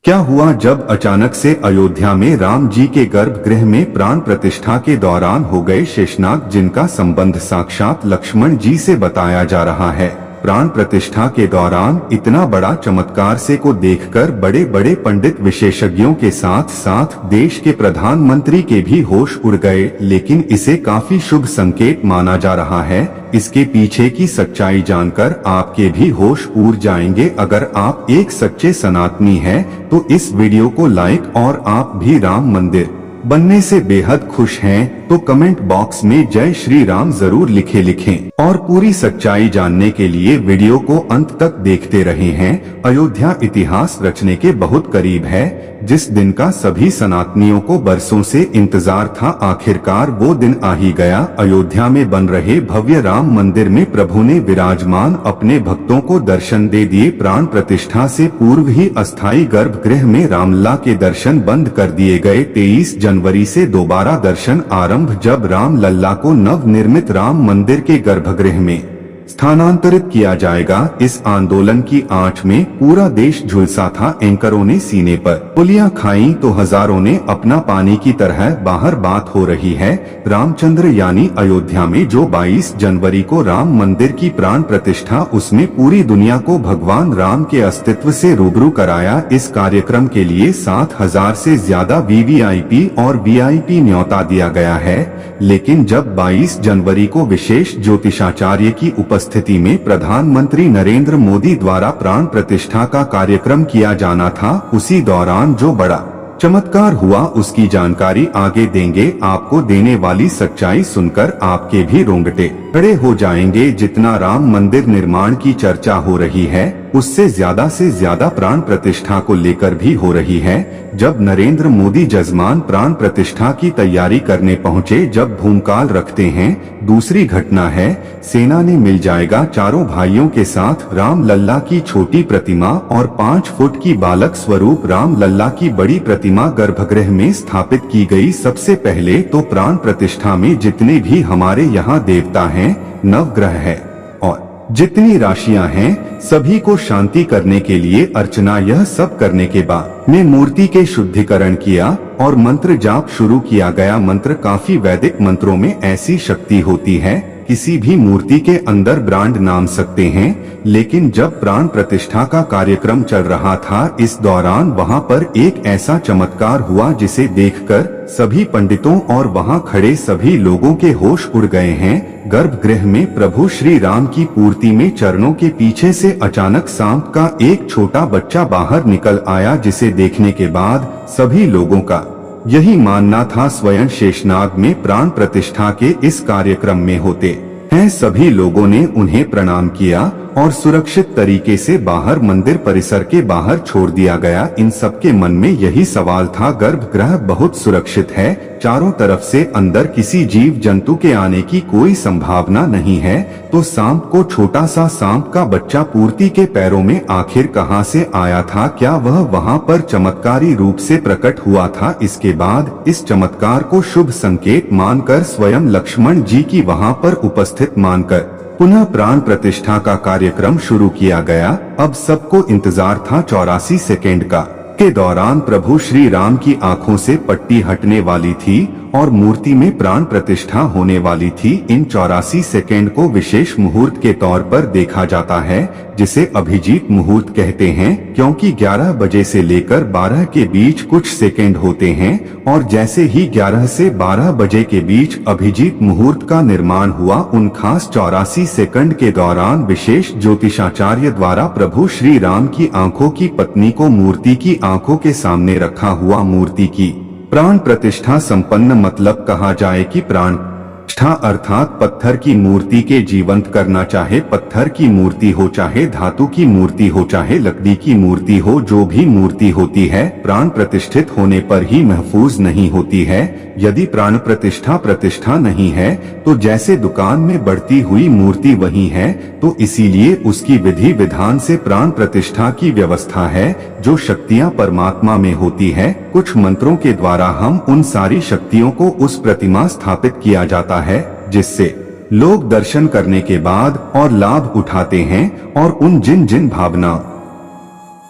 क्या हुआ जब अचानक से अयोध्या में राम जी के गर्भगृह में प्राण प्रतिष्ठा के दौरान हो गए शेषनाग, जिनका संबंध साक्षात लक्ष्मण जी से बताया जा रहा है। प्राण प्रतिष्ठा के दौरान इतना बड़ा चमत्कार से को देखकर बड़े बड़े पंडित विशेषज्ञों के साथ साथ देश के प्रधानमंत्री के भी होश उड़ गए, लेकिन इसे काफी शुभ संकेत माना जा रहा है। इसके पीछे की सच्चाई जानकर आपके भी होश उड़ जाएंगे। अगर आप एक सच्चे सनातनी हैं, तो इस वीडियो को लाइक, और आप भी राम मंदिर बनने से बेहद खुश हैं, तो कमेंट बॉक्स में जय श्री राम जरूर लिखें। और पूरी सच्चाई जानने के लिए वीडियो को अंत तक देखते रहे हैं। अयोध्या इतिहास रचने के बहुत करीब है, जिस दिन का सभी सनातनियों को बरसों से इंतजार था। आखिरकार वो दिन आ ही गया। अयोध्या में बन रहे भव्य राम मंदिर में प्रभु ने विराजमान अपने भक्तों को दर्शन दे दिए। प्राण प्रतिष्ठा से पूर्व ही अस्थायी गर्भगृह में रामलला के दर्शन बंद कर दिए गए। 23 जनवरी से दोबारा दर्शन आरंभ, जब रामलला को नव निर्मित राम मंदिर के गर्भगृह में स्थानांतरित किया जाएगा। इस आंदोलन की आंच में पूरा देश झुलसा था। एंकरों ने सीने पर पुलियां खाई तो हजारों ने अपना पानी की तरह बाहर। बात हो रही है रामचंद्र यानी अयोध्या में जो 22 जनवरी को राम मंदिर की प्राण प्रतिष्ठा, उसमें पूरी दुनिया को भगवान राम के अस्तित्व से रूबरू कराया। इस कार्यक्रम के लिए 7000 से ज्यादा वीवीआईपी और वीआईपी न्योता दिया गया है। लेकिन जब 22 जनवरी को विशेष ज्योतिषाचार्य की उपस्थिति में प्रधानमंत्री नरेंद्र मोदी द्वारा प्राण प्रतिष्ठा का कार्यक्रम किया जाना था, उसी दौरान जो बड़ा चमत्कार हुआ उसकी जानकारी आगे देंगे। आपको देने वाली सच्चाई सुनकर आपके भी रोंगटे खड़े हो जाएंगे। जितना राम मंदिर निर्माण की चर्चा हो रही है, उससे ज्यादा प्राण प्रतिष्ठा को लेकर भी हो रही है। जब नरेंद्र मोदी जजमान प्राण प्रतिष्ठा की तैयारी करने पहुंचे, जब भूमकाल रखते हैं। दूसरी घटना है, सेना ने मिल जाएगा चारों भाइयों के साथ रामलला की छोटी प्रतिमा और 5 फुट की बालक स्वरूप रामलला की बड़ी प्रतिमा गर्भगृह में स्थापित की गई। सबसे पहले तो प्राण प्रतिष्ठा में जितने भी हमारे यहाँ देवता हैं, नवग्रह है और जितनी राशियां हैं, सभी को शांति करने के लिए अर्चना, यह सब करने के बाद में मूर्ति के शुद्धिकरण किया और मंत्र जाप शुरू किया गया। मंत्र काफी वैदिक मंत्रों में ऐसी शक्ति होती है, किसी भी मूर्ति के अंदर ब्रांड नाम सकते हैं। लेकिन जब प्राण प्रतिष्ठा का कार्यक्रम चल रहा था, इस दौरान वहां पर एक ऐसा चमत्कार हुआ जिसे देखकर सभी पंडितों और वहां खड़े सभी लोगों के होश उड़ गए हैं। गर्भगृह में प्रभु श्री राम की पूर्ति में चरणों के पीछे से अचानक सांप का एक छोटा बच्चा बाहर निकल आया, जिसे देखने के बाद सभी लोगों का यही मानना था स्वयं शेषनाग में प्राण प्रतिष्ठा के इस कार्यक्रम में होते हैं। सभी लोगों ने उन्हें प्रणाम किया और सुरक्षित तरीके से बाहर मंदिर परिसर के बाहर छोड़ दिया गया। इन सबके मन में यही सवाल था, गर्भगृह बहुत सुरक्षित है, चारों तरफ से अंदर किसी जीव जंतु के आने की कोई संभावना नहीं है, तो सांप को, छोटा सा सांप का बच्चा पूर्ति के पैरों में आखिर कहां से आया था? क्या वह वहां पर चमत्कारी रूप से प्रकट हुआ था? इसके बाद इस चमत्कार को शुभ संकेत मानकर स्वयं लक्ष्मण जी की वहां पर उपस्थित मानकर पुनः प्राण प्रतिष्ठा का कार्यक्रम शुरू किया गया। अब सबको इंतजार था 84 सेकेंड का। के दौरान प्रभु श्री राम की आंखों से पट्टी हटने वाली थी और मूर्ति में प्राण प्रतिष्ठा होने वाली थी। इन 84 सेकेंड को विशेष मुहूर्त के तौर पर देखा जाता है, जिसे अभिजीत मुहूर्त कहते हैं, क्योंकि 11 बजे से लेकर 12 के बीच कुछ सेकेंड होते हैं और जैसे ही 11 से 12 बजे के बीच अभिजीत मुहूर्त का निर्माण हुआ, उन खास 84 सेकंड के दौरान विशेष ज्योतिषाचार्य द्वारा प्रभु श्री राम की आंखों की पत्नी को मूर्ति की आंखों के सामने रखा हुआ मूर्ति की प्राण प्रतिष्ठा संपन्न, मतलब कहा जाए कि प्राण प्रतिष्ठा अर्थात पत्थर की मूर्ति के जीवंत करना, चाहे पत्थर की मूर्ति हो, चाहे धातु की मूर्ति हो, चाहे लकड़ी की मूर्ति हो, जो भी मूर्ति होती है प्राण प्रतिष्ठित होने पर ही महफूज नहीं होती है। यदि प्राण प्रतिष्ठा नहीं है तो जैसे दुकान में बढ़ती हुई मूर्ति वही है, तो इसीलिए उसकी विधि विधान से प्राण प्रतिष्ठा की व्यवस्था है। जो शक्तियां परमात्मा में होती है, कुछ मंत्रों के द्वारा हम उन सारी शक्तियों को उस प्रतिमा स्थापित किया जाता है, जिससे लोग दर्शन करने के बाद और लाभ उठाते हैं और उन जिन जिन भावना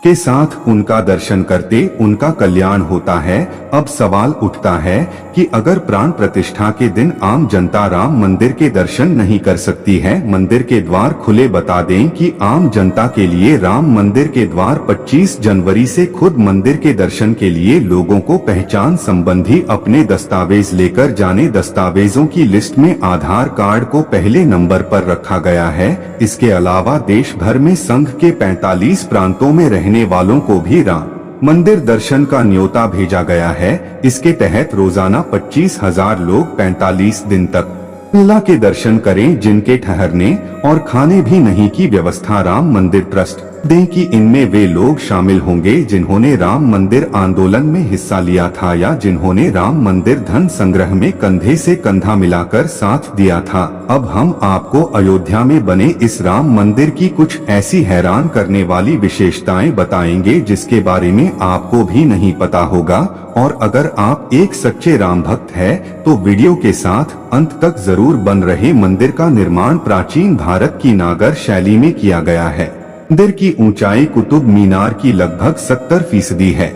के साथ उनका दर्शन करते उनका कल्याण होता है। अब सवाल उठता है कि अगर प्राण प्रतिष्ठा के दिन आम जनता राम मंदिर के दर्शन नहीं कर सकती है, मंदिर के द्वार खुले, बता दें कि आम जनता के लिए राम मंदिर के द्वार 25 जनवरी से खुद मंदिर के दर्शन के लिए लोगों को पहचान संबंधी अपने दस्तावेज लेकर जाने। दस्तावेजों की लिस्ट में आधार कार्ड को पहले नंबर पर रखा गया है। इसके अलावा देश भर में संघ के 45 प्रांतों में रहने वालों को भी राम मंदिर दर्शन का न्योता भेजा गया है। इसके तहत रोजाना 25,000 लोग 45 दिन तक अल्लाह के दर्शन करें। जिनके ठहरने और खाने भी नहीं की व्यवस्था राम मंदिर ट्रस्ट दें कि इनमें वे लोग शामिल होंगे जिन्होंने राम मंदिर आंदोलन में हिस्सा लिया था या जिन्होंने राम मंदिर धन संग्रह में कंधे से कंधा मिलाकर साथ दिया था। अब हम आपको अयोध्या में बने इस राम मंदिर की कुछ ऐसी हैरान करने वाली विशेषताएं बताएंगे जिसके बारे में आपको भी नहीं पता होगा। और अगर आप एक सच्चे राम भक्त हैं तो वीडियो के साथ अंत तक जरूर बन रहे। मंदिर का निर्माण प्राचीन भारत की नागर शैली में किया गया है। मंदिर की ऊंचाई कुतुब मीनार की लगभग 70% है।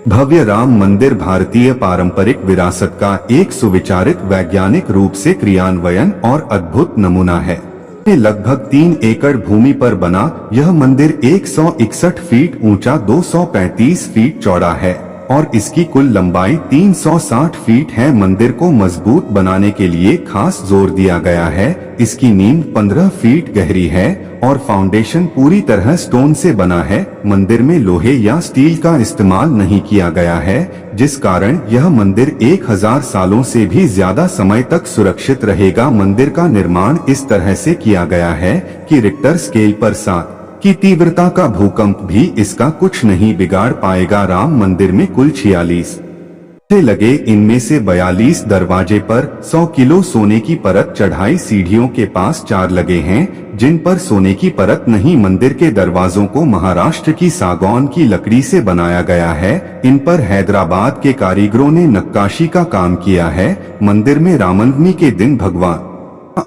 भव्य राम मंदिर भारतीय पारंपरिक विरासत का एक सुविचारित वैज्ञानिक रूप से क्रियान्वयन और अद्भुत नमूना है। लगभग 3 एकड़ भूमि पर बना यह मंदिर 161 फीट ऊंचा, 235 फीट चौड़ा है और इसकी कुल लंबाई 360 फीट है। मंदिर को मजबूत बनाने के लिए खास जोर दिया गया है। इसकी नींव 15 फीट गहरी है और फाउंडेशन पूरी तरह स्टोन से बना है। मंदिर में लोहे या स्टील का इस्तेमाल नहीं किया गया है, जिस कारण यह मंदिर 1000 सालों से भी ज्यादा समय तक सुरक्षित रहेगा। मंदिर का निर्माण इस तरह से किया गया है कि रिक्टर स्केल पर 7 की तीव्रता का भूकंप भी इसका कुछ नहीं बिगाड़ पाएगा। राम मंदिर में कुल 46 लगे, इनमें से 42 दरवाजे पर 100 किलो सोने की परत चढ़ाई, सीढ़ियों के पास 4 लगे हैं जिन पर सोने की परत नहीं। मंदिर के दरवाजों को महाराष्ट्र की सागौन की लकड़ी से बनाया गया है। इन पर हैदराबाद के कारीगरों ने नक्काशी का काम किया है। मंदिर में रामनवमी के दिन भगवान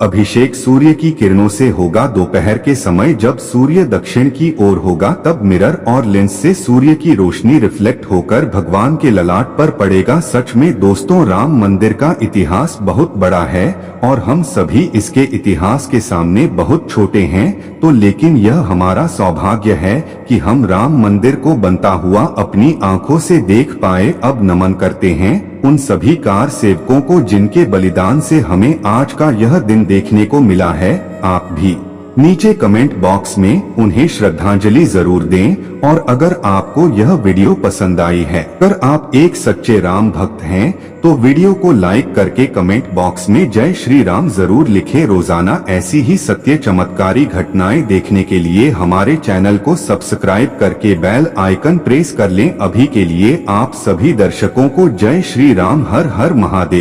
अभिषेक सूर्य की किरणों से होगा। दोपहर के समय जब सूर्य दक्षिण की ओर होगा तब मिरर और लेंस से सूर्य की रोशनी रिफ्लेक्ट होकर भगवान के ललाट पर पड़ेगा। सच में दोस्तों, राम मंदिर का इतिहास बहुत बड़ा है और हम सभी इसके इतिहास के सामने बहुत छोटे हैं। तो लेकिन यह हमारा सौभाग्य है कि हम राम मंदिर को बनता हुआ अपनी आंखों से देख पाए। अब नमन करते हैं उन सभी कार सेवकों को जिनके बलिदान से हमें आज का यह दिन देखने को मिला है। आप भी नीचे कमेंट बॉक्स में उन्हें श्रद्धांजलि जरूर दें। और अगर आपको यह वीडियो पसंद आई है, अगर आप एक सच्चे राम भक्त हैं तो वीडियो को लाइक करके कमेंट बॉक्स में जय श्री राम जरूर लिखें। रोजाना ऐसी ही सत्य चमत्कारी घटनाएं देखने के लिए हमारे चैनल को सब्सक्राइब करके बेल आइकन प्रेस कर लें। अभी के लिए आप सभी दर्शकों को जय श्री राम, हर हर महादेव।